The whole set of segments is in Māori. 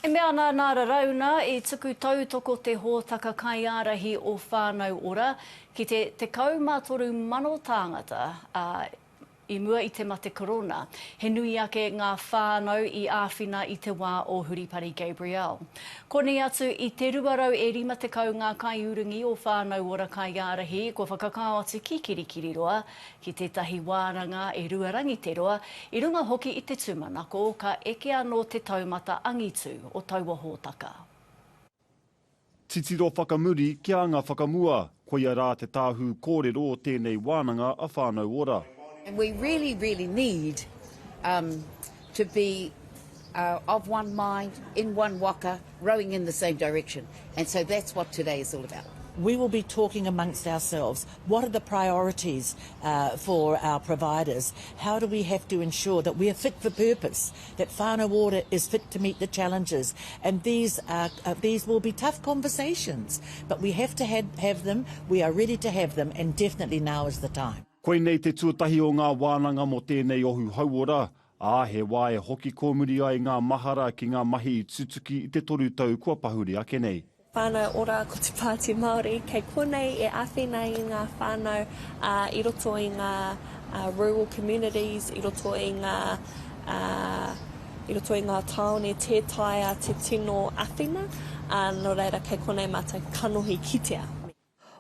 E mea nā rauna I tuku tautoko te hōtaka kaiārahi o Whānau Ora ki te kaumātoru mano tāngata I mua I te mate korona. He nui ake ngā whānau I āwhina I te wā o Cyclone Gabrielle. Kone atu I te ruarau e 50 ngā kaiurungi o Whānau Ora Kaiārahi, ko whakakao atu ki kirikiriroa, ki tētahi wānanga e ruarangi te roa, I runga hoki I te tūmanako ka eke anō te taumata angitu o taua hōtaka. Titiro whakamuri kia ngā whakamua, koia rā te tāhu kōrero o tēnei wānanga a Whānau Ora. And we really, really need to be of one mind, in one waka, rowing in the same direction. And so that's what today is all about. We will be talking amongst ourselves. What are the priorities for our providers? How do we have to ensure that we are fit for purpose, that Whānau Ora is fit to meet the challenges? And these will be tough conversations, but we have to have them, we are ready to have them, and definitely now is the time. Koe nei te tuatahi o ngā wānanga mo tēnei ohu hauora, he wā e hoki kōmuri ai ngā mahara ki ngā mahi I tutuki I te toru tau kua pahuri ake nei. Whānau Ora ko te Pāti Māori, kei konei e āwhina I ngā whānau I roto I ngā rural communities, I roto I ngā taone te taia te tino āwhina, no reira kei konei mātai kanohi kitea.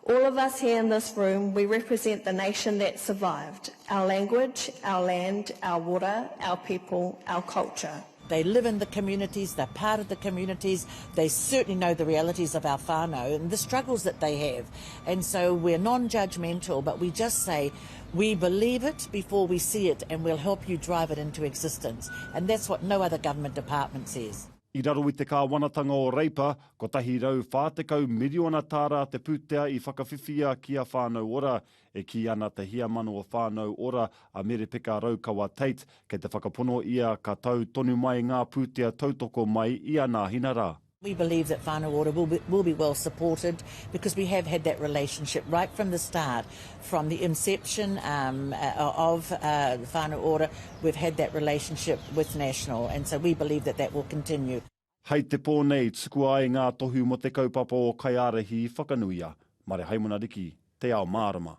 All of us here in this room, we represent the nation that survived, our language, our land, our water, our people, our culture. They live in the communities, they're part of the communities, they certainly know the realities of our whānau and the struggles that they have. And so we're non-judgmental, but we just say, we believe it before we see it and we'll help you drive it into existence. And that's what no other government department says. I raro I te kāwanatanga o reipa, ko tahi rau whātekau miliona tāra te pūtea I whakawhiwhia ki a Whānau Ora, e ki ana te hia mano o Whānau Ora a Merepeka Raukawa Tate, kei te whakapono ia ka tau tonu mai ngā pūtea tautoko mai I ana hinara. We believe that Whānau Ora will be well supported because we have had that relationship right from the start. From the inception of Whānau Ora, we've had that relationship with National, and so we believe that that will continue. Hei te pō nei, tuku ai ngā tohu mo te kaupapa o Kaiārahi I whakanuia. Mare haimona riki, te ao mārama.